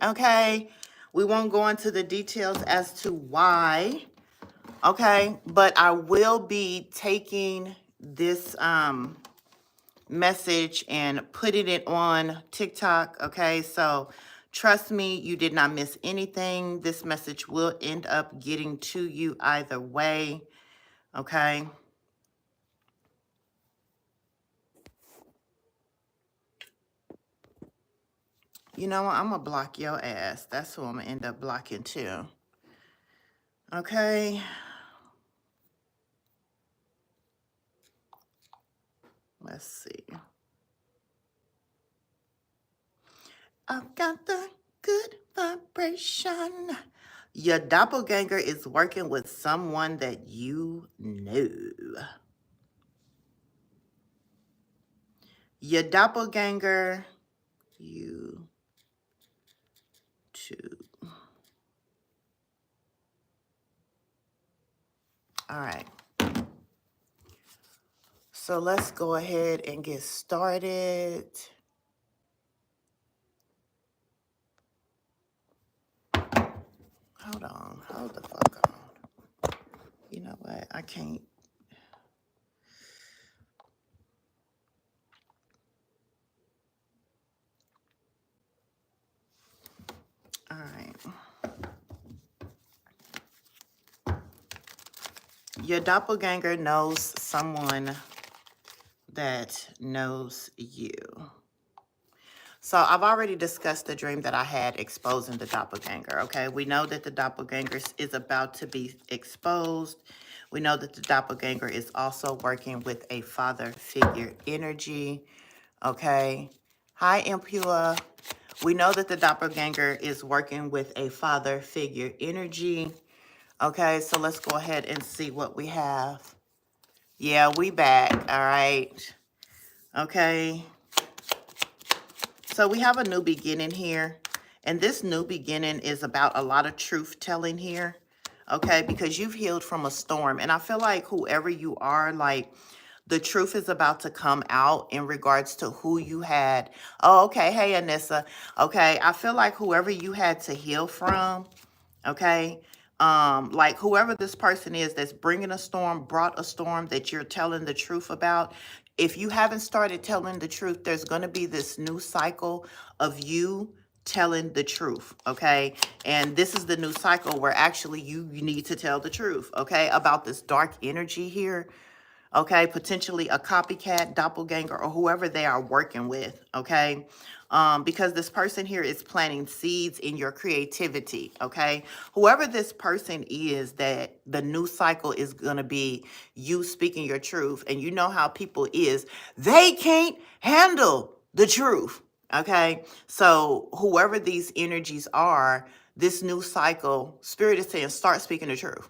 Okay, we won't go into the details as to why. Okay, but I will be taking this message and putting it on TikTok. Okay, so trust me, you did not miss anything. This message will end up getting to you either way. Okay. You know what? I'm going to block your ass. That's who I'm going to end up blocking too. Okay. Let's see. I've got the good vibration. Your doppelganger is working with someone that you know. Your doppelganger, you too. All right. So let's go ahead and get started. Hold on. Hold the fuck on. You know what? I can't. All right. Your doppelganger knows someone that knows you. So I've already discussed the dream that I had exposing the doppelganger, okay? We know that the doppelganger is about to be exposed. We know that the doppelganger is also working with a father figure energy, okay? Hi, Impure. We know that the doppelganger is working with a father figure energy, okay? So let's go ahead and see what we have. Yeah, we back, all right? Okay. So we have a new beginning here, and this new beginning is about a lot of truth telling here, okay, because you've healed from a storm, and I feel like whoever you are, like, the truth is about to come out in regards to who you had. Oh, okay. Hey, Anissa. Okay, I feel like whoever you had to heal from, okay, like whoever this person is that's bringing a storm, brought a storm that you're telling the truth about. If you haven't started telling the truth, there's going to be this new cycle of you telling the truth, okay? And this is the new cycle where actually you need to tell the truth, okay, about this dark energy here, okay? Potentially a copycat, doppelganger, or whoever they are working with, okay? Because this person here is planting seeds in your creativity, okay? Whoever this person is, that the new cycle is going to be you speaking your truth. And you know how people is, they can't handle the truth, okay? So whoever these energies are, this new cycle, Spirit is saying, start speaking the truth.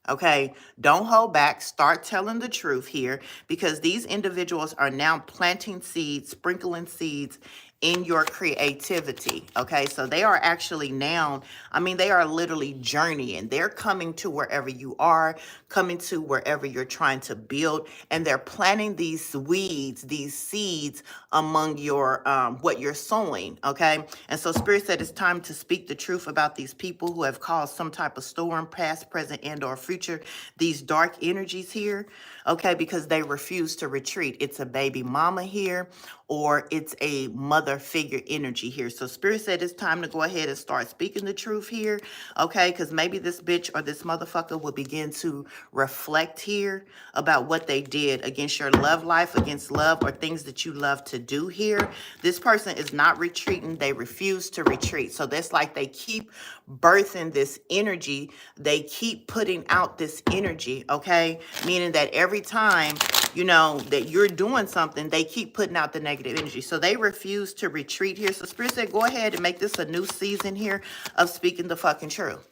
Okay, don't hold back. Start telling the truth here, because these individuals are now planting seeds, sprinkling seeds in your creativity. Okay, so they are actually now, I mean, they are literally journeying. They're coming to wherever you are, coming to wherever you're trying to build, and they're planting these weeds, these seeds among your what you're sowing. Okay, and so Spirit said it's time to speak the truth about these people who have caused some type of storm, past, present, and or future, these dark energies here, okay, because they refuse to retreat. It's a baby mama here, or it's a mother figure energy here. So Spirit said it's time to go ahead and start speaking the truth here, okay, because maybe this bitch or this motherfucker will begin to reflect here about what they did against your love life, against love, or things that you love to do here. This person is not retreating. They refuse to retreat. So that's like they keep birthing this energy. They keep putting out this energy, okay? Meaning that every time, you know, that you're doing something, they keep putting out the negative energy. So they refuse to retreat here. So Spirit said, go ahead and make this a new season here of speaking the fucking truth.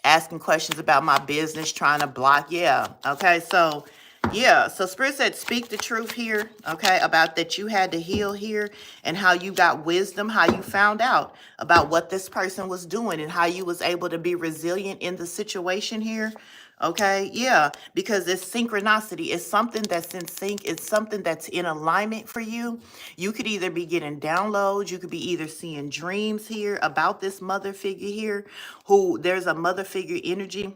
Asking questions about my business, trying to block. Yeah. Okay. So, yeah. So Spirit said, speak the truth here. Okay. About that you had to heal here, and how you got wisdom, how you found out about what this person was doing, and how you was able to be resilient in the situation here. Okay, yeah, because it's synchronicity. It's something that's in sync. It's something that's in alignment for you. You could either be getting downloads. You could be either seeing dreams here about this mother figure here, who there's a mother figure energy,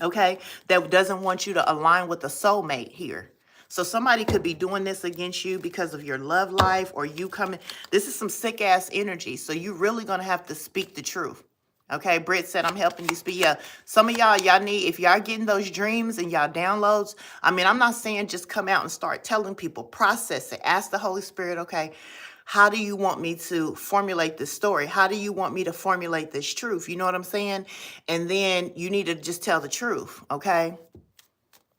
okay, that doesn't want you to align with a soulmate here. So somebody could be doing this against you because of your love life or you coming. This is some sick ass energy. So you really gonna have to speak the truth. Okay, Britt said I'm helping you speak. Yeah, some of y'all need, if y'all getting those dreams and y'all downloads, I mean, I'm not saying just come out and start telling people, process it. Ask the Holy Spirit, okay, how do you want me to formulate this story? How do you want me to formulate this truth? You know what I'm saying? And then you need to just tell the truth, okay?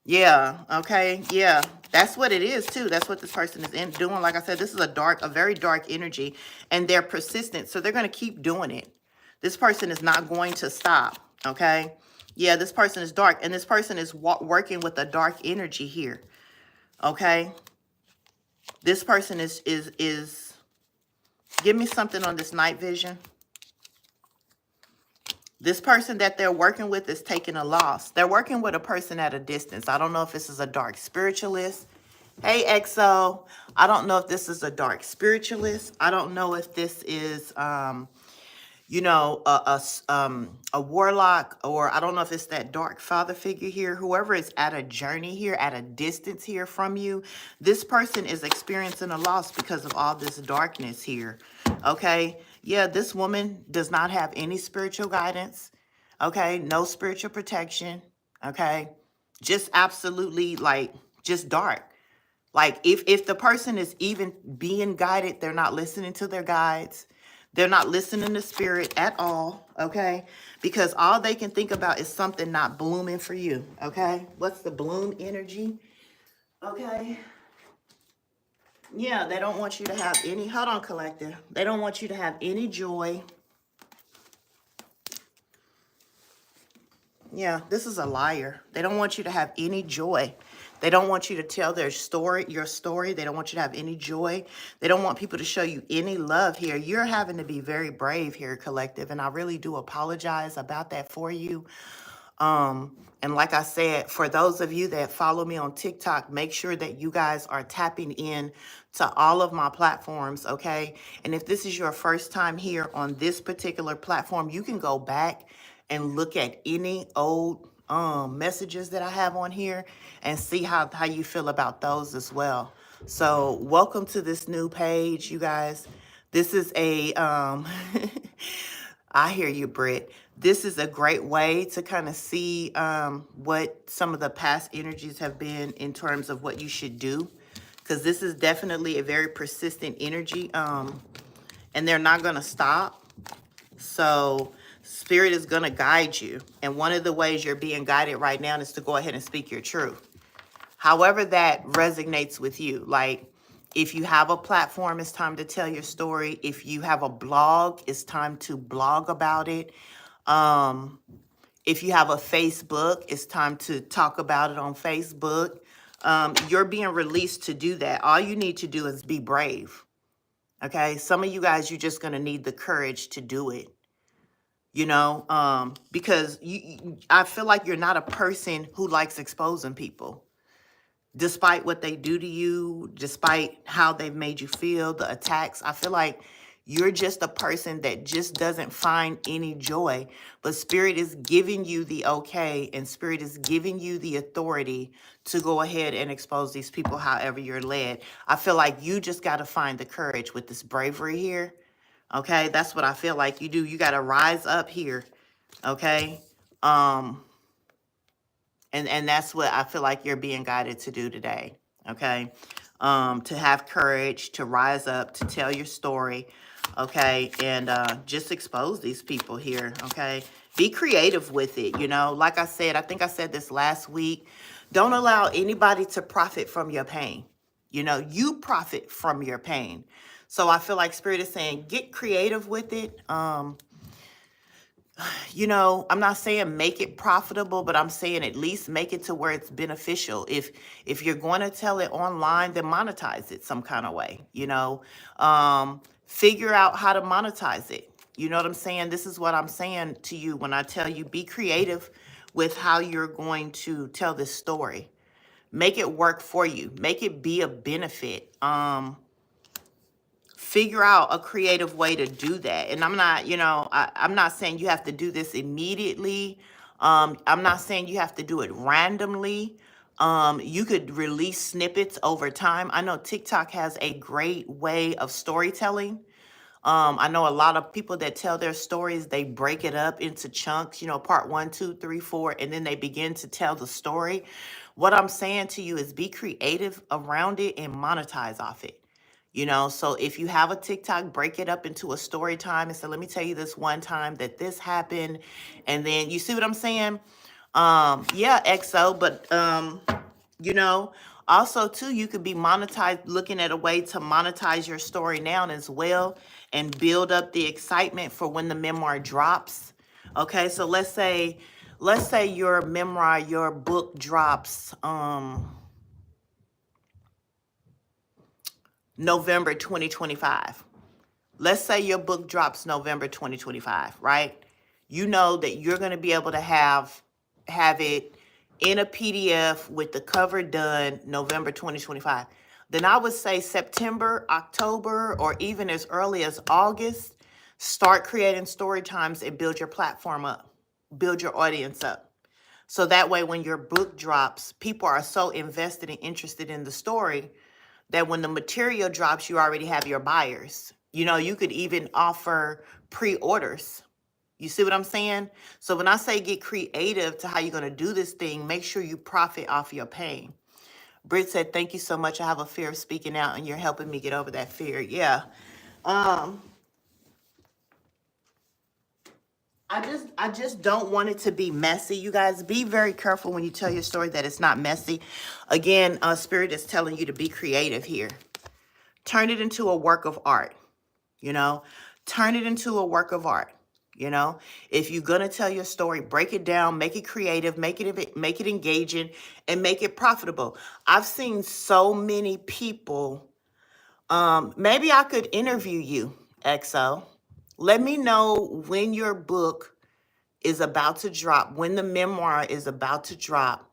Yeah, okay, yeah. That's what it is too. That's what this person is doing. Like I said, this is a very dark energy, and they're persistent. So they're going to keep doing it. This person is not going to stop, okay? Yeah, this person is dark, and this person is working with a dark energy here, okay? This person is give me something on this night vision. This person that they're working with is taking a loss. They're working with a person at a distance. I don't know if this is a dark spiritualist. Hey, EXO. I don't know if this is a dark spiritualist. I don't know if this is, you know, a warlock, or I don't know if it's that dark father figure here. Whoever is at a journey here, at a distance here from you, this person is experiencing a loss because of all this darkness here. Okay, yeah, this woman does not have any spiritual guidance. Okay, no spiritual protection. Okay, just absolutely like just dark. Like if the person is even being guided, they're not listening to their guides. They're not listening to spirit at all, okay? Because all they can think about is something not blooming for you, okay? What's the bloom energy? Okay. Yeah, they don't want you to have any, hold on, collective. They don't want you to have any joy. Yeah, this is a liar. They don't want you to have any joy. They don't want you to tell their story, your story. They don't want you to have any joy. They don't want people to show you any love here. You're having to be very brave here, collective, and I really do apologize about that for you. And like I said, for those of you that follow me on TikTok, make sure that you guys are tapping in to all of my platforms, okay? And if this is your first time here on this particular platform, you can go back and look at any old messages that I have on here and see how you feel about those as well. So welcome to this new page, you guys. This is a I hear you, Britt. This is a great way to kind of see what some of the past energies have been in terms of what you should do, because this is definitely a very persistent energy, and they're not going to stop. So spirit is going to guide you. And one of the ways you're being guided right now is to go ahead and speak your truth. However that resonates with you. Like if you have a platform, it's time to tell your story. If you have a blog, it's time to blog about it. If you have a Facebook, it's time to talk about it on Facebook. You're being released to do that. All you need to do is be brave. Okay. Some of you guys, you're just going to need the courage to do it. You know, because I feel like you're not a person who likes exposing people. Despite what they do to you, despite how they've made you feel, the attacks, I feel like you're just a person that just doesn't find any joy. But Spirit is giving you the okay, and Spirit is giving you the authority to go ahead and expose these people however you're led. I feel like you just got to find the courage with this bravery here. Okay, that's what I feel like you do. You got to rise up here. Okay. And that's what I feel like you're being guided to do today, okay? To have courage, to rise up, to tell your story, okay? And just expose these people here, okay? Be creative with it, you know? Like I said, I think I said this last week, don't allow anybody to profit from your pain. You know, you profit from your pain. So I feel like Spirit is saying, get creative with it. You know, I'm not saying make it profitable, but I'm saying at least make it to where it's beneficial. If you're going to tell it online, then monetize it some kind of way, you know. Figure out how to monetize it. You know what I'm saying? This is what I'm saying to you when I tell you be creative with how you're going to tell this story. Make it work for you. Make it be a benefit. Figure out a creative way to do that. And I'm not, I'm not saying you have to do this immediately. I'm not saying you have to do it randomly. You could release snippets over time. I know TikTok has a great way of storytelling. I know a lot of people that tell their stories, they break it up into chunks, part 1, 2, 3, 4, and then they begin to tell the story. What I'm saying to you is be creative around it and monetize off it. So if you have a TikTok, break it up into a story time and say, let me tell you this one time that this happened. And then you see what I'm saying? Yeah, XO, but also too, you could be monetized, looking at a way to monetize your story now as well and build up the excitement for when the memoir drops. Okay, so let's say your memoir, your book drops November 2025. Let's say your book drops November 2025, right? You know that you're going to be able to have it in a PDF with the cover done November 2025. Then I would say September, October, or even as early as August, start creating story times and build your platform up, build your audience up. So that way, when your book drops, people are so invested and interested in the story that when the material drops, you already have your buyers. You could even offer pre-orders. You see what I'm saying? So when I say get creative to how you're going to do this thing, make sure you profit off your pain. Britt said, thank you so much. I have a fear of speaking out and you're helping me get over that fear. Yeah. I just don't want it to be messy. You guys, be very careful when you tell your story that it's not messy. Again, Spirit is telling you to be creative here. Turn it into a work of art. Turn it into a work of art. If you're going to tell your story, break it down, make it creative, make it engaging, and make it profitable. I've seen so many people. Maybe I could interview you, XO. Let me know when your book is about to drop, when the memoir is about to drop,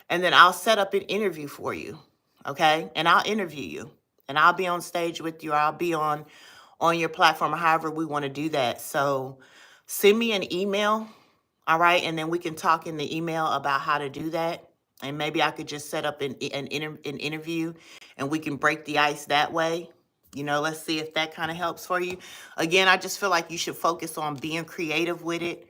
and then I'll set up an interview for you. Okay? And I'll interview you. And I'll be on stage with you, or I'll be on your platform, or however we want to do that. So send me an email, all right? And then we can talk in the email about how to do that. And maybe I could just set up an interview and we can break the ice that way. Let's see if that kind of helps for you. Again, I just feel like you should focus on being creative with it,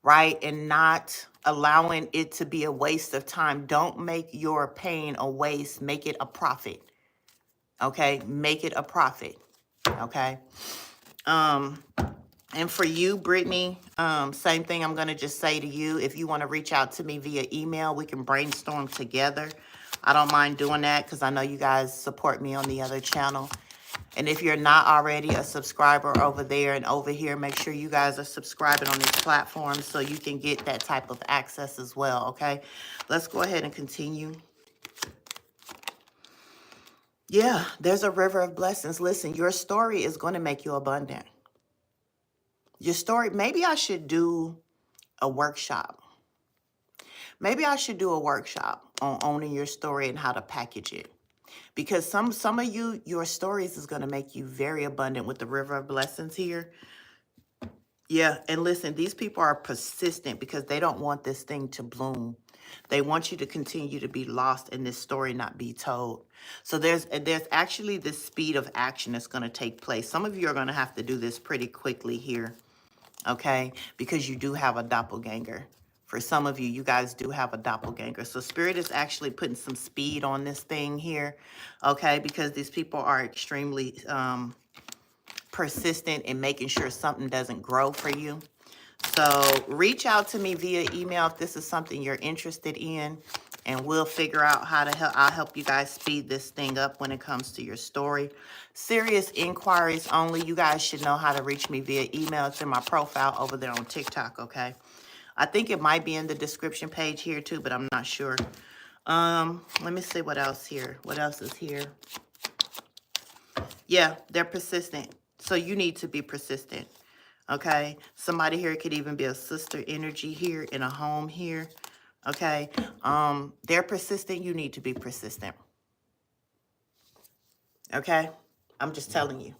right? And not allowing it to be a waste of time. Don't make your pain a waste. Make it a profit. Okay? Make it a profit. Okay? And for you, Brittany, same thing I'm going to just say to you. If you want to reach out to me via email, we can brainstorm together. I don't mind doing that because I know you guys support me on the other channel. And if you're not already a subscriber over there and over here, make sure you guys are subscribing on these platforms so you can get that type of access as well, okay? Let's go ahead and continue. Yeah, there's a river of blessings. Listen, your story is going to make you abundant. Your story, maybe I should do a workshop. Maybe I should do a workshop on owning your story and how to package it. Because some of you, your stories is going to make you very abundant with the river of blessings here. Yeah, and listen, these people are persistent because they don't want this thing to bloom. They want you to continue to be lost and this story not be told. So there's actually this speed of action that's going to take place. Some of you are going to have to do this pretty quickly here, okay? Because you do have a doppelganger. For some of you, you guys do have a doppelganger. So Spirit is actually putting some speed on this thing here, okay? Because these people are extremely persistent in making sure something doesn't grow for you. So reach out to me via email if this is something you're interested in, and we'll figure out how to help. I'll help you guys speed this thing up when it comes to your story. Serious inquiries only. You guys should know how to reach me via email. It's in my profile over there on TikTok, okay? I think it might be in the description page here too, but I'm not sure. Let me see what else here. What else is here? Yeah, they're persistent. So you need to be persistent. Okay, somebody here could even be a sister energy here in a home here. Okay? They're persistent. You need to be persistent. Okay? I'm just telling you.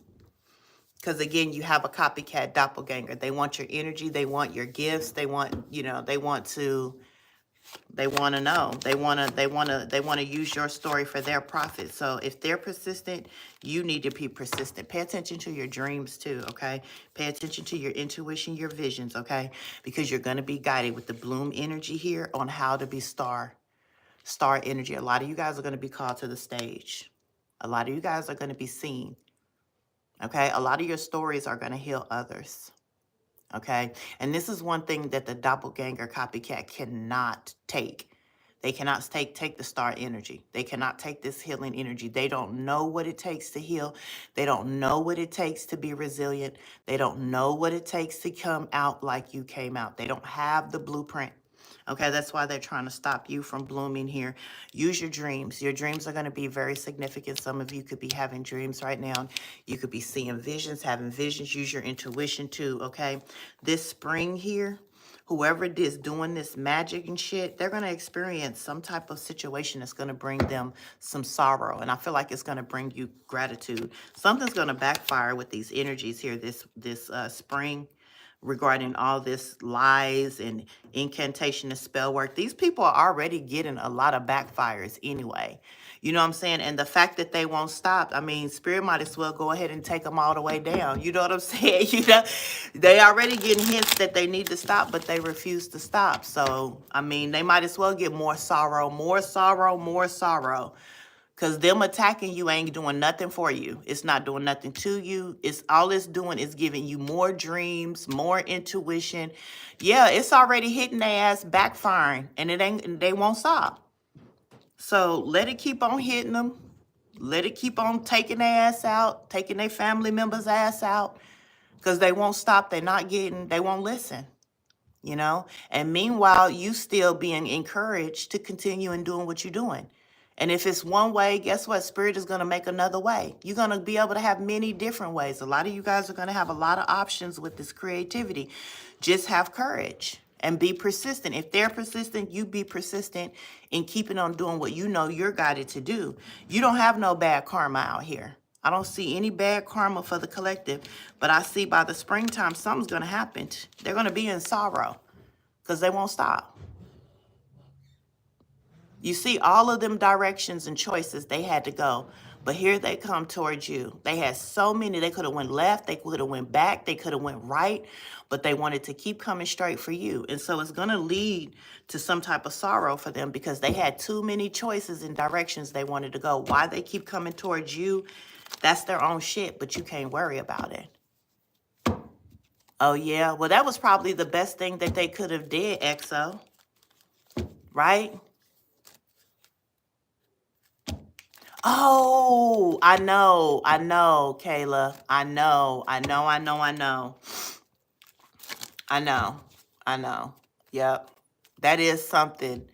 Because again, you have a copycat doppelganger. They want your energy. They want your gifts. They want, they want to know. They want to use your story for their profit. So if they're persistent, you need to be persistent. Pay attention to your dreams too, okay? Pay attention to your intuition, your visions, okay? Because you're going to be guided with the bloom energy here on how to be star energy. A lot of you guys are going to be called to the stage. A lot of you guys are going to be seen, okay? A lot of your stories are going to heal others. Okay. And this is one thing that the doppelganger copycat cannot take. They cannot take the star energy. They cannot take this healing energy. They don't know what it takes to heal. They don't know what it takes to be resilient. They don't know what it takes to come out like you came out. They don't have the blueprint. Okay, that's why they're trying to stop you from blooming here. Use your dreams. Your dreams are going to be very significant. Some of you could be having dreams right now. You could be seeing visions, having visions. Use your intuition too, okay? This spring here, whoever it is doing this magic and shit, they're going to experience some type of situation that's going to bring them some sorrow. And I feel like it's going to bring you gratitude. Something's going to backfire with these energies here this spring, regarding all this lies and incantation and spell work. These people are already getting a lot of backfires anyway. You know what I'm saying? And the fact that they won't stop, I mean, Spirit might as well go ahead and take them all the way down. You know what I'm saying? They already getting hints that they need to stop, but they refuse to stop. So, I mean, they might as well get more sorrow, more sorrow, more sorrow. Because them attacking you ain't doing nothing for you. It's not doing nothing to you. All it's doing is giving you more dreams, more intuition. Yeah, it's already hitting their ass, backfiring, and they won't stop. So let it keep on hitting them. Let it keep on taking their ass out, taking their family members' ass out. Because they won't stop. They won't listen. And meanwhile, you still being encouraged to continue in doing what you're doing. And if it's one way, guess what? Spirit is going to make another way. You're going to be able to have many different ways. A lot of you guys are going to have a lot of options with this creativity. Just have courage and be persistent. If they're persistent, you be persistent in keeping on doing what you know you're guided to do. You don't have no bad karma out here. I don't see any bad karma for the collective, but I see by the springtime, something's going to happen. They're going to be in sorrow because they won't stop. You see all of them directions and choices they had to go, but here they come towards you. They had so many. They could have went left. They could have went back. They could have went right, but they wanted to keep coming straight for you. And so it's going to lead to some type of sorrow for them because they had too many choices and directions they wanted to go. Why they keep coming towards you, that's their own shit, but you can't worry about it. Oh, yeah? Well, that was probably the best thing that they could have did, EXO. Right? Oh, I know, Kayla. I know. Yep. That is something.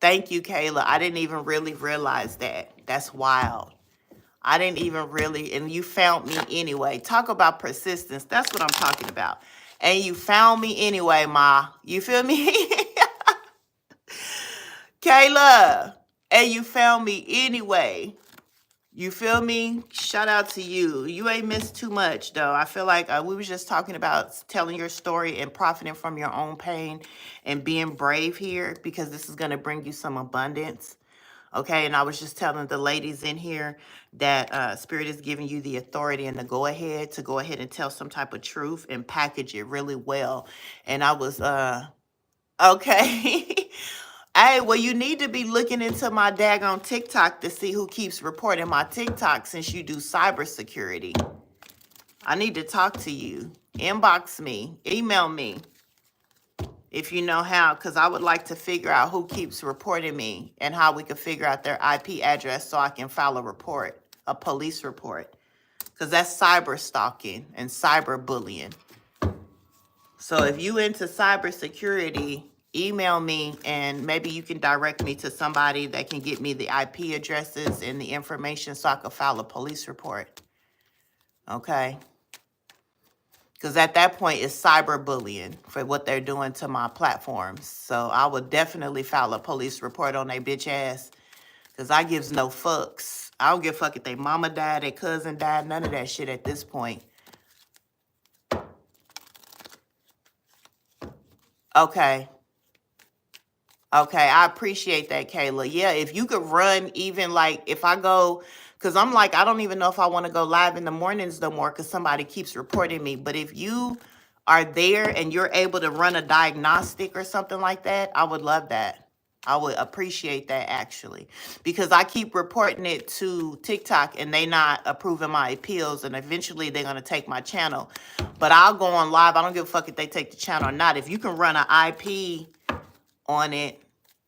Thank you, Kayla. I didn't even really realize that. That's wild. I didn't even really, and you found me anyway. Talk about persistence. That's what I'm talking about. And you found me anyway, Ma. You feel me? Kayla. And you found me anyway. You feel me? Shout out to you. You ain't missed too much, though. I feel like we was just talking about telling your story and profiting from your own pain and being brave here because this is going to bring you some abundance. Okay, and I was just telling the ladies in here that Spirit is giving you the authority and the go-ahead to go ahead and tell some type of truth and package it really well. And I was, okay. Hey, well, you need to be looking into my daggone TikTok to see who keeps reporting my TikTok since you do cybersecurity. I need to talk to you. Inbox me. Email me. If you know how, because I would like to figure out who keeps reporting me and how we can figure out their IP address so I can file a report, a police report. Because that's cyber stalking and cyber bullying. So if you into cybersecurity, email me and maybe you can direct me to somebody that can get me the IP addresses and the information so I can file a police report. Okay. Because at that point, it's cyberbullying for what they're doing to my platforms. So I would definitely file a police report on their bitch ass. Because I gives no fucks. I don't give a fuck if their mama died, their cousin died, none of that shit at this point. Okay. Okay, I appreciate that, Kayla. Yeah, if you could run even like if I go, because I'm like, I don't even know if I want to go live in the mornings no more because somebody keeps reporting me. But if you are there and you're able to run a diagnostic or something like that, I would love that. I would appreciate that actually, because I keep reporting it to TikTok and they not approving my appeals, and eventually they're gonna take my channel. But I'll go on live. I don't give a fuck if they take the channel or not. If you can run an IP on it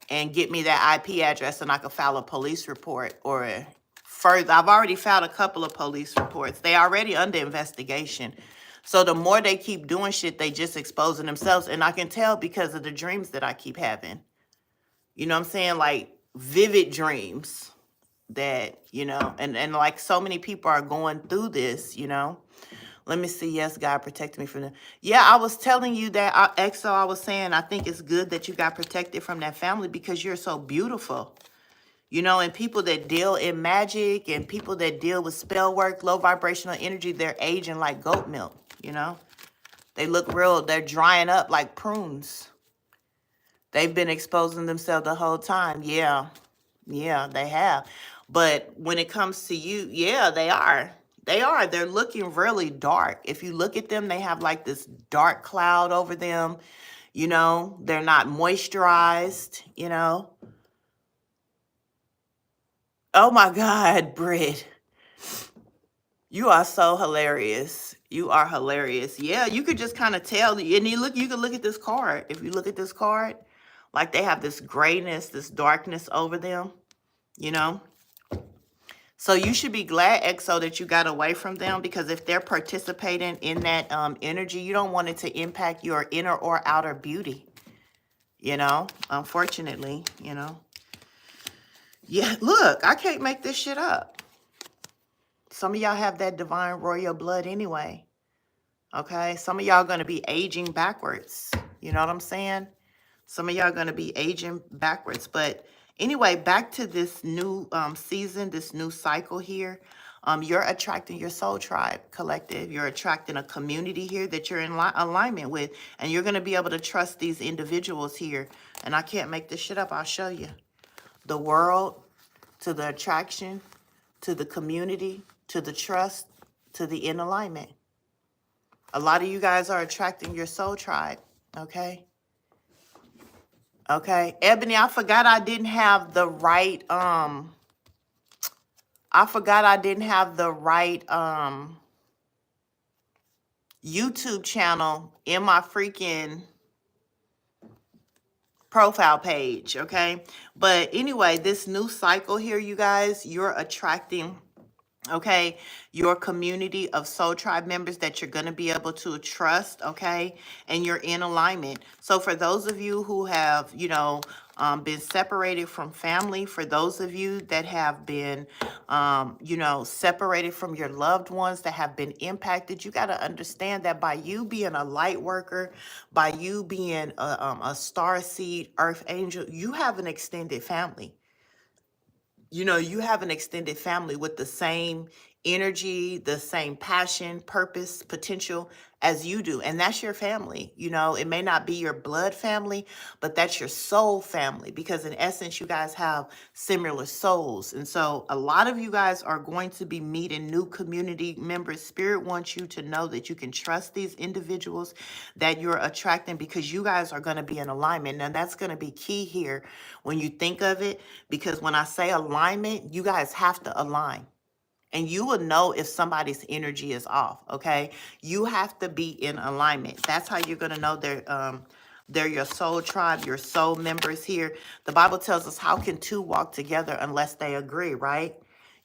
and get me that IP address, and I could file a police report or further. I've already filed a couple of police reports. They already under investigation. So the more they keep doing shit, they just exposing themselves. And I can tell because of the dreams that I keep having. You know what I'm saying? Like vivid dreams that, and like so many people are going through this. Let me see. Yes, God protected me from the. Yeah, I was telling you that, EXO, I was saying, I think it's good that you got protected from that family because you're so beautiful. And people that deal in magic and people that deal with spell work, low vibrational energy, they're aging like goat milk. They look real, they're drying up like prunes. They've been exposing themselves the whole time. Yeah, they have. But when it comes to you, yeah, they are. They are. They're looking really dark. If you look at them, they have like this dark cloud over them. They're not moisturized. Oh my God, Britt. You are so hilarious. You are hilarious. Yeah, you could just kind of tell. And you could look at this card. If you look at this card, like they have this grayness, this darkness over them, you know? So you should be glad, EXO, that you got away from them, because if they're participating in that energy, you don't want it to impact your inner or outer beauty, unfortunately. Yeah, look, I can't make this shit up. Some of y'all have that divine royal blood anyway, okay? Some of y'all going to be aging backwards, you know what I'm saying? Some of y'all going to be aging backwards. But anyway, back to this new season, this new cycle here. You're attracting your soul tribe collective. You're attracting a community here that you're in alignment with. And you're going to be able to trust these individuals here. And I can't make this shit up. I'll show you. The world, to the attraction, to the community, to the trust, to the in alignment. A lot of you guys are attracting your soul tribe, okay? Okay, Ebony, I forgot I didn't have the right YouTube channel in my freaking profile page, okay? But anyway, this new cycle here, you guys, you're attracting, okay, your community of soul tribe members that you're going to be able to trust, okay, and you're in alignment. So for those of you who have, been separated from family, for those of you that have been, separated from your loved ones, that have been impacted, you got to understand that by you being a light worker, by you being a star seed, earth angel, you have an extended family. You have an extended family with the same energy, the same passion, purpose, potential as you do. And that's your family. It may not be your blood family, but that's your soul family, because in essence, you guys have similar souls. And so a lot of you guys are going to be meeting new community members. Spirit wants you to know that you can trust these individuals that you're attracting, because you guys are going to be in alignment. Now, that's going to be key here when you think of it, because when I say alignment, you guys have to align. And you will know if somebody's energy is off, okay? You have to be in alignment. That's how you're going to know they're your soul tribe, your soul members here. The Bible tells us, how can two walk together unless they agree, right?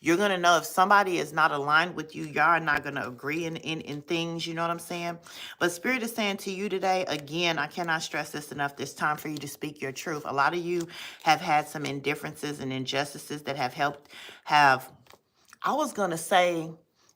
You're going to know if somebody is not aligned with you, y'all are not going to agree in things, you know what I'm saying? But Spirit is saying to you today, again, I cannot stress this enough, this time for you to speak your truth. A lot of you have had some indifferences and injustices that have I was going to say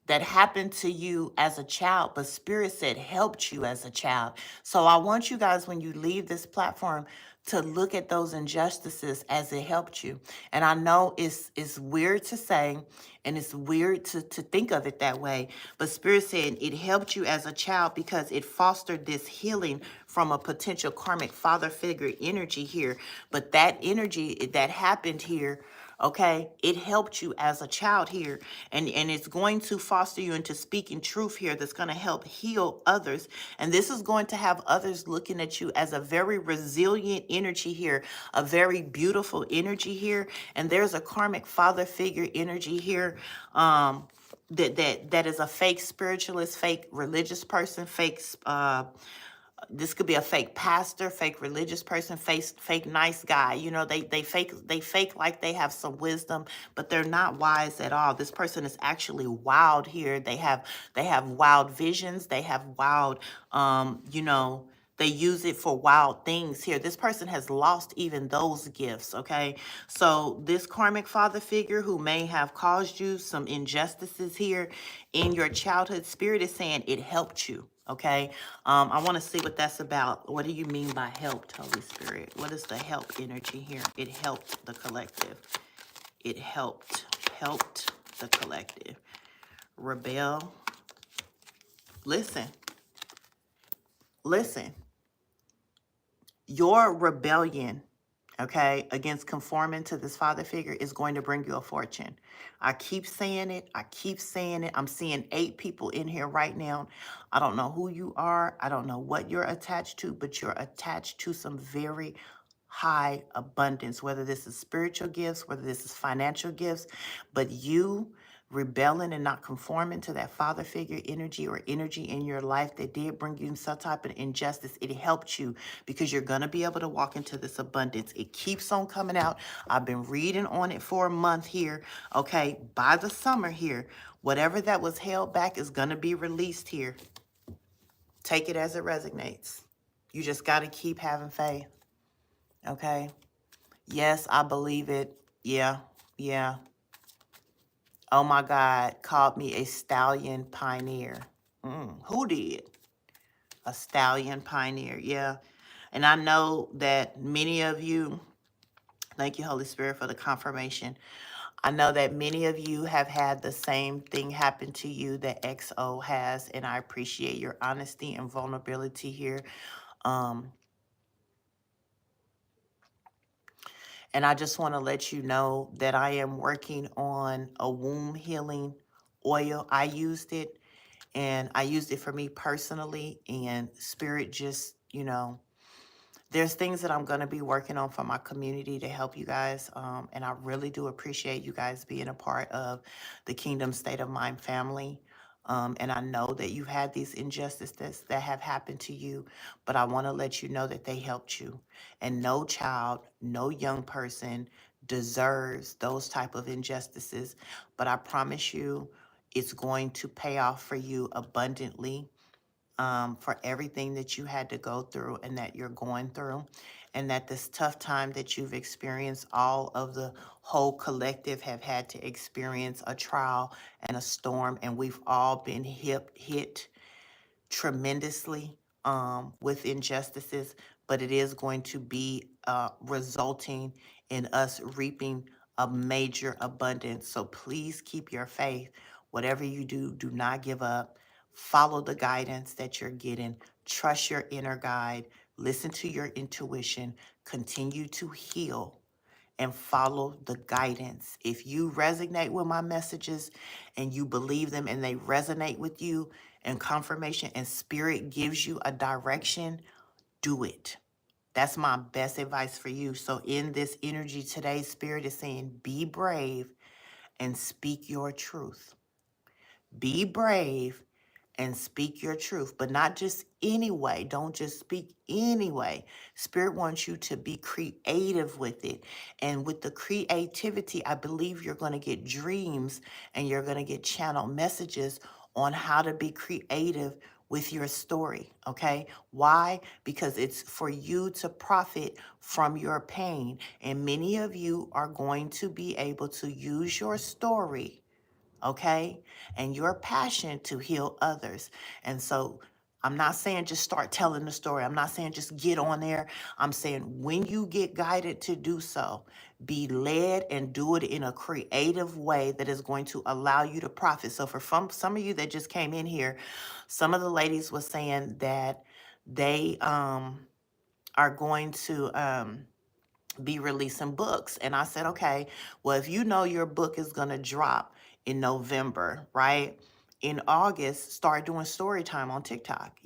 that happened to you as a child, but Spirit said helped you as a child. So I want you guys, when you leave this platform, to look at those injustices as it helped you. And I know it's weird to say, and it's weird to think of it that way, but Spirit said it helped you as a child because it fostered this healing from a potential karmic father figure energy here. But that energy that happened here, okay, it helped you as a child here, and it's going to foster you into speaking truth here, that's going to help heal others. And this is going to have others looking at you as a very resilient energy here, a very beautiful energy here. And there's a karmic father figure energy here, that is a fake spiritualist, fake religious person, fake this could be a fake pastor, fake religious person, fake nice guy. You know, they fake like they have some wisdom, but they're not wise at all. This person is actually wild here. They have wild visions. They have wild, you know, they use it for wild things here. This person has lost even those gifts, okay? So this karmic father figure who may have caused you some injustices here in your childhood, Spirit is saying it helped you, okay? I want to see what that's about. What do you mean by helped, Holy Spirit? What is the help energy here? It helped the collective. It helped the collective. Rebel. Listen. Your rebellion, okay, against conforming to this father figure is going to bring you a fortune. I keep saying it. I'm seeing 8 people in here right now. I don't know who you are. I don't know what you're attached to, but you're attached to some very high abundance, whether this is spiritual gifts, whether this is financial gifts, but you rebelling and not conforming to that father figure energy or energy in your life that did bring you some type of injustice, it helped you because you're going to be able to walk into this abundance. It keeps on coming out. I've been reading on it for a month here. Okay, by the summer here, whatever that was held back is going to be released here. Take it as it resonates. You just got to keep having faith. Okay. Yes, I believe it. Yeah. Oh my God, called me a stallion pioneer. Who did? A stallion pioneer, yeah. And I know that many of you, thank you, Holy Spirit, for the confirmation. I know that many of you have had the same thing happen to you that XO has, and I appreciate your honesty and vulnerability here. And I just want to let you know that I am working on a womb healing oil. I used it, and I used it for me personally, and Spirit just, you know, there's things that I'm going to be working on for my community to help you guys. And I really do appreciate you guys being a part of the Kingdom State of Mind family. And I know that you've had these injustices that have happened to you, but I want to let you know that they helped you. And no child, no young person deserves those type of injustices. But I promise you, it's going to pay off for you abundantly, for everything that you had to go through and that you're going through, and that this tough time that you've experienced, all of the whole collective have had to experience a trial and a storm, and we've all been hit tremendously, with injustices, but it is going to be resulting in us reaping a major abundance. So please keep your faith. Whatever you do, do not give up. Follow the guidance that you're getting. Trust your inner guide. Listen to your intuition. Continue to heal and follow the guidance. If you resonate with my messages and you believe them and they resonate with you, and confirmation and Spirit gives you a direction, do it. That's my best advice for you. So in this energy today, Spirit is saying, be brave and speak your truth. Be brave and speak your truth, but not just anyway. Don't just speak anyway. Spirit wants you to be creative with it. And with the creativity, I believe you're going to get dreams and you're going to get channel messages on how to be creative with your story, okay? Why? Because it's for you to profit from your pain. And many of you are going to be able to use your story, okay? And your passion to heal others. And so I'm not saying just start telling the story. I'm not saying just get on there. I'm saying when you get guided to do so, be led and do it in a creative way that is going to allow you to profit. So for some of you that just came in here, some of the ladies was saying that they are going to be releasing books. And I said, okay, well, if you know your book is going to drop in November, right? In August, start doing story time on TikTok,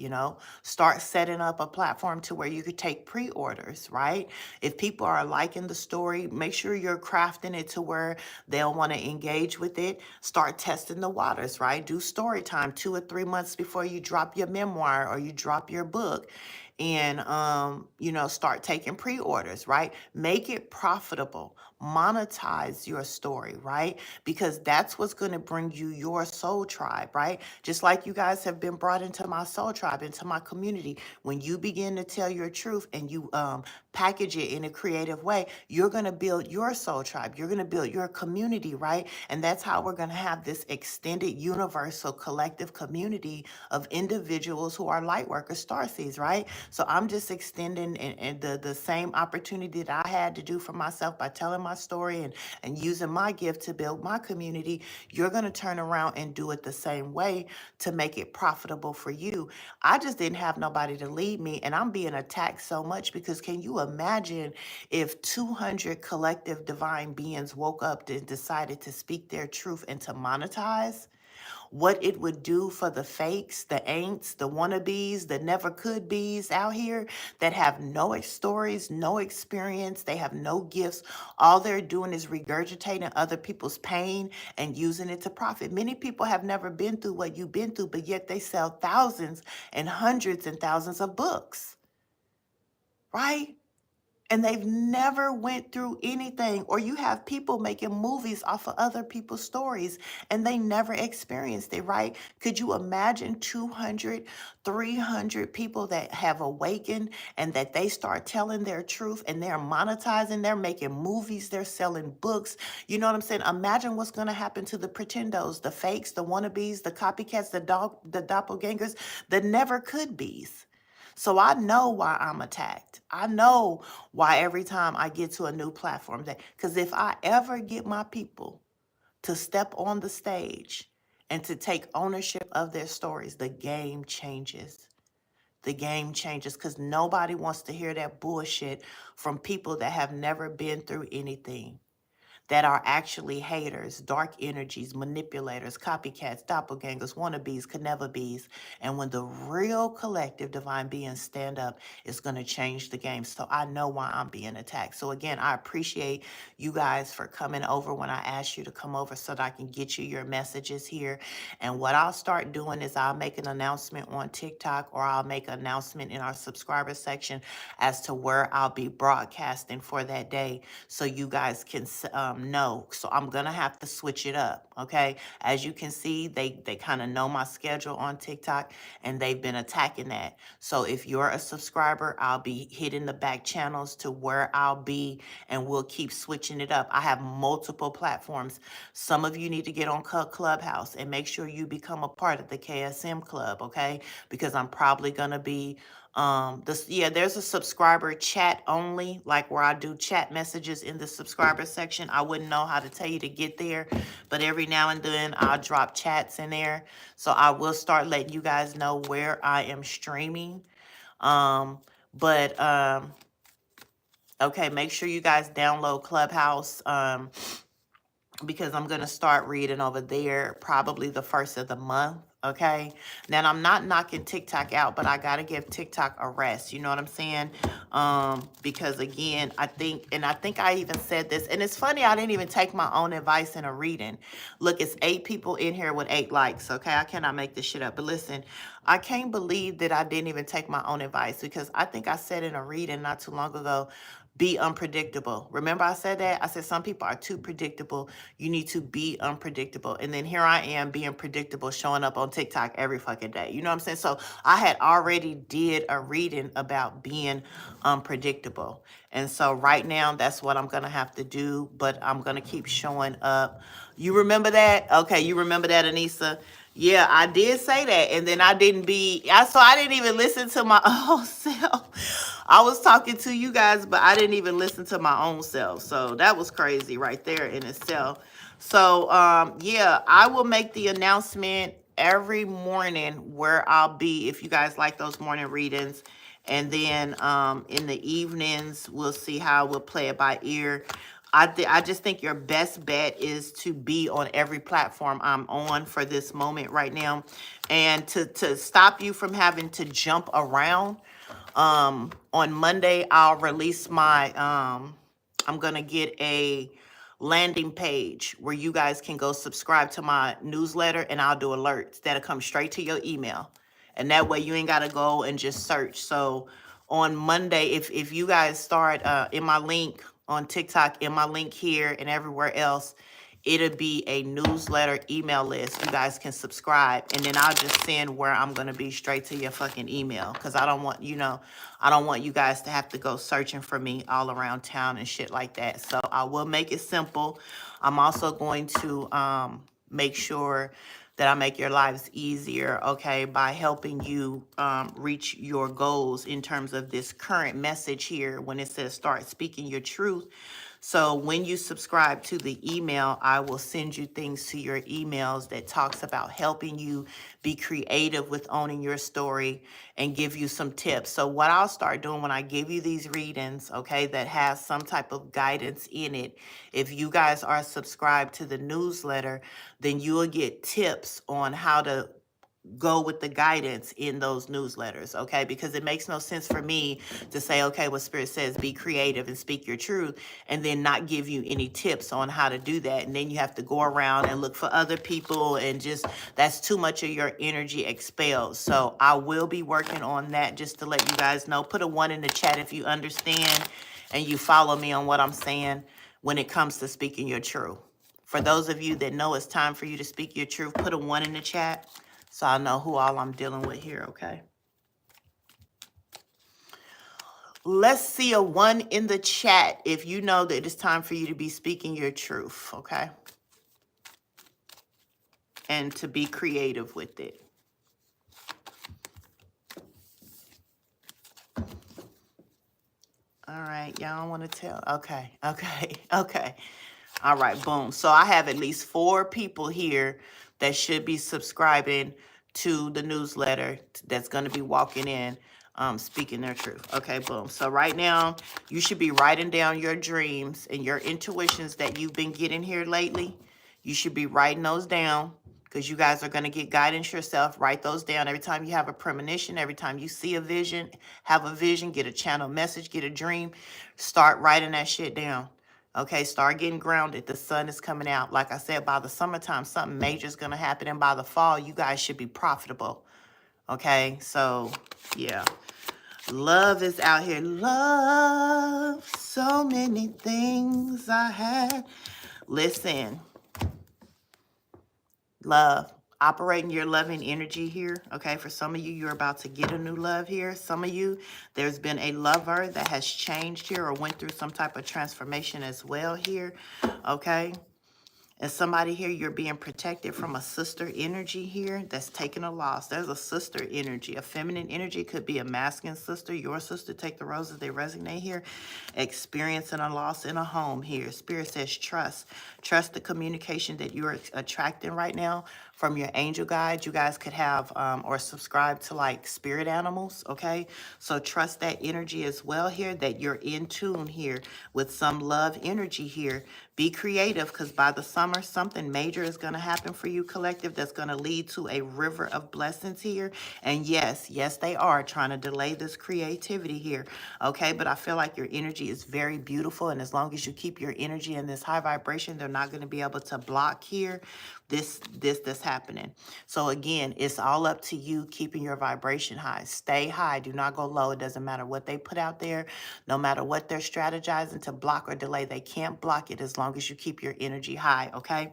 start setting up a platform to where you could take pre-orders, right? If people are liking the story, make sure you're crafting it to where they'll want to engage with it. Start testing the waters, right? Do story time 2 or 3 months before you drop your memoir or you drop your book, and start taking pre-orders, right? Make it profitable, monetize your story, right? Because that's what's going to bring you your soul tribe, right? Just like you guys have been brought into my soul tribe, into my community. When you begin to tell your truth and you package it in a creative way, you're going to build your soul tribe, you're going to build your community, right? And that's how we're going to have this extended universal collective community of individuals who are light workers, starseeds, right? So I'm just extending and the same opportunity that I had to do for myself by telling my story and using my gift to build my community. You're going to turn around and do it the same way to make it profitable for you. I just didn't have nobody to lead me, and I'm being attacked so much because can you imagine if 200 collective divine beings woke up and decided to speak their truth and to monetize? What it would do for the fakes, the ain'ts, the wannabes, the never could be's out here that have no stories, no experience, they have no gifts. All they're doing is regurgitating other people's pain and using it to profit. Many people have never been through what you've been through, but yet they sell thousands and hundreds and thousands of books, right? And they've never went through anything. Or you have people making movies off of other people's stories and they never experienced it, right? Could you imagine 200, 300 people that have awakened and that they start telling their truth and they're monetizing, they're making movies, they're selling books. You know what I'm saying? Imagine what's going to happen to the pretendos, the fakes, the wannabes, the copycats, the doppelgangers, the never could be's. So I know why I'm attacked. I know why every time I get to a new platform, because if I ever get my people to step on the stage and to take ownership of their stories, the game changes. The game changes because nobody wants to hear that bullshit from people that have never been through anything, that are actually haters, dark energies, manipulators, copycats, doppelgangers, wannabes, could never be's. And when the real collective divine beings stand up, it's going to change the game. So I know why I'm being attacked. So again, I appreciate you guys for coming over when I asked you to come over so that I can get you your messages here. And what I'll start doing is I'll make an announcement on TikTok, or I'll make an announcement in our subscriber section as to where I'll be broadcasting for that day, so you guys can know. So I'm gonna have to switch it up, okay? As you can see, they kind of know my schedule on TikTok, and they've been attacking that. So if you're a subscriber, I'll be hitting the back channels to where I'll be, and we'll keep switching it up. I have multiple platforms. Some of you need to get on Clubhouse and make sure you become a part of the KSM Club, okay? Because I'm probably gonna be there's a subscriber chat only, like where I do chat messages in the subscriber section. I wouldn't know how to tell you to get there, but every now and then I'll drop chats in there. So I will start letting you guys know where I am streaming. But okay, make sure you guys download Clubhouse. Because I'm going to start reading over there probably the first of the month. Okay. Now I'm not knocking TikTok out, but I got to give TikTok a rest. You know what I'm saying? Because again, I think I even said this, and it's funny, I didn't even take my own advice in a reading. Look, it's 8 people in here with 8 likes. Okay. I cannot make this shit up, but listen, I can't believe that I didn't even take my own advice, because I think I said in a reading not too long ago, Be unpredictable. Remember I said that? I said some people are too predictable. You need to be unpredictable. And then here I am being predictable, showing up on TikTok every fucking day. You know what I'm saying? So I had already did a reading about being unpredictable. And so right now, that's what I'm going to have to do. But I'm going to keep showing up. You remember that? Okay, you remember that, Anissa? Yeah, I did say that, and then I didn't so I didn't even listen to my own self. I was talking to you guys, but I didn't even listen to my own self. So that was crazy right there in itself. So, yeah, I will make the announcement every morning where I'll be if you guys like those morning readings. And then in the evenings, we'll see how we'll play it by ear. I just think your best bet is to be on every platform I'm on for this moment right now. And to stop you from having to jump around, on Monday, I'll release my, I'm going to get a landing page where you guys can go subscribe to my newsletter, and I'll do alerts that'll come straight to your email. And that way you ain't got to go and just search. So on Monday, if you guys start in my link on TikTok, in my link here and everywhere else, it'll be a newsletter email list. You guys can subscribe, and then I'll just send where I'm going to be straight to your fucking email. Because I don't want, I don't want you guys to have to go searching for me all around town and shit like that. So I will make it simple. I'm also going to make sure that I make your lives easier, okay, by helping you reach your goals in terms of this current message here when it says start speaking your truth. So when you subscribe to the email, I will send you things to your emails that talks about helping you be creative with owning your story and give you some tips. So what I'll start doing when I give you these readings, okay, that has some type of guidance in it, if you guys are subscribed to the newsletter, then you will get tips on how to go with the guidance in those newsletters, okay? Because it makes no sense for me to say, okay, what Spirit says, be creative and speak your truth, and then not give you any tips on how to do that. And then you have to go around and look for other people, and just, that's too much of your energy expelled. So I will be working on that, just to let you guys know. Put a 1 in the chat if you understand and you follow me on what I'm saying when it comes to speaking your truth. For those of you that know it's time for you to speak your truth, put a 1 in the chat, so I know who all I'm dealing with here, okay? Let's see a 1 in the chat if you know that it's time for you to be speaking your truth, okay? And to be creative with it. All right, y'all want to tell? Okay. All right, boom. So I have at least 4 people here that should be subscribing to the newsletter that's going to be walking in, speaking their truth. Okay, boom. So right now, you should be writing down your dreams and your intuitions that you've been getting here lately. You should be writing those down, because you guys are going to get guidance yourself. Write those down every time you have a premonition, every time you see a vision, have a vision, get a channel message, get a dream. Start writing that shit down. Okay, start getting grounded. The sun is coming out. Like I said, by the summertime, something major is going to happen. And by the fall, you guys should be profitable. Okay, so yeah. Love is out here. Love, so many things I had. Listen. Love, operating your loving energy here, okay? For some of you, you're about to get a new love here. Some of you, there's been a lover that has changed here or went through some type of transformation as well here, okay? And somebody here, you're being protected from a sister energy here that's taking a loss. There's a sister energy, a feminine energy. Could be a masculine sister, your sister. Take the roses, they resonate here. Experiencing a loss in a home here. Spirit says trust. Trust the communication that you're attracting right now from your angel guides. You guys could have or subscribe to like spirit animals, okay? So trust that energy as well here, that you're in tune here with some love energy here. Be creative, because by the summer, something major is going to happen for you, collective, that's going to lead to a river of blessings here. And yes, they are trying to delay this creativity here, okay? But I feel like your energy is very beautiful, and as long as you keep your energy in this high vibration, they're not going to be able to block here this that's happening happening. So again, it's all up to you keeping your vibration high. Stay high. Do not go low. It doesn't matter what they put out there. No matter what they're strategizing to block or delay, they can't block it as long as you keep your energy high, okay?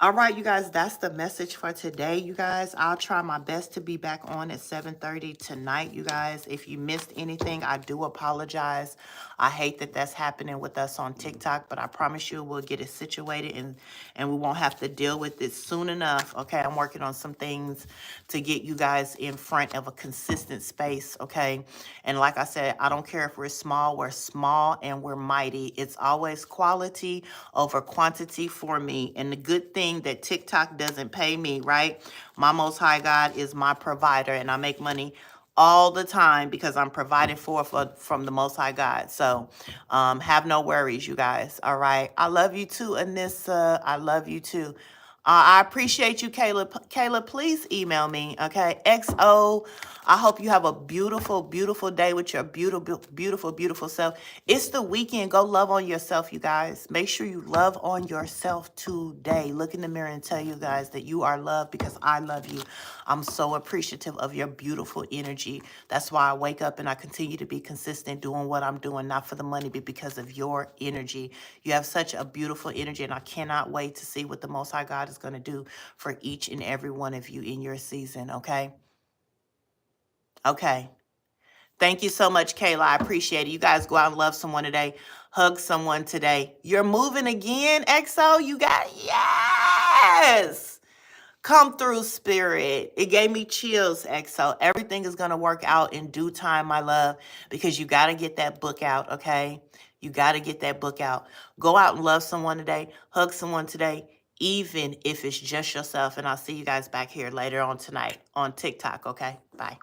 All right, you guys, that's the message for today, you guys. I'll try my best to be back on at 7:30 tonight, you guys. If you missed anything, I do apologize. I hate that that's happening with us on TikTok, but I promise you we'll get it situated and we won't have to deal with it soon enough, okay? I'm working on some things to get you guys in front of a consistent space, okay? And like I said, I don't care if we're small and we're mighty. It's always quality over quantity for me. And the good thing that TikTok doesn't pay me, right? My Most High God is my provider, and I make money all the time because I'm provided for from the Most High God. So have no worries, you guys. All right. I love you too, Anissa. I love you too. I appreciate you, Kayla. Kayla, please email me, okay? XO, I hope you have a beautiful, beautiful day with your beautiful, beautiful, beautiful self. It's the weekend. Go love on yourself, you guys. Make sure you love on yourself today. Look in the mirror and tell you guys that you are loved because I love you. I'm so appreciative of your beautiful energy. That's why I wake up and I continue to be consistent doing what I'm doing, not for the money, but because of your energy. You have such a beautiful energy, and I cannot wait to see what the Most High God is going to do for each and every one of you in your season, okay? Okay. Thank you so much, Kayla. I appreciate it. You guys go out and love someone today. Hug someone today. You're moving again, XO? You got, yes! Come through, spirit. It gave me chills, XO. Everything is going to work out in due time, my love, because you got to get that book out, okay? You got to get that book out. Go out and love someone today. Hug someone today, even if it's just yourself. And I'll see you guys back here later on tonight on TikTok, okay? Bye.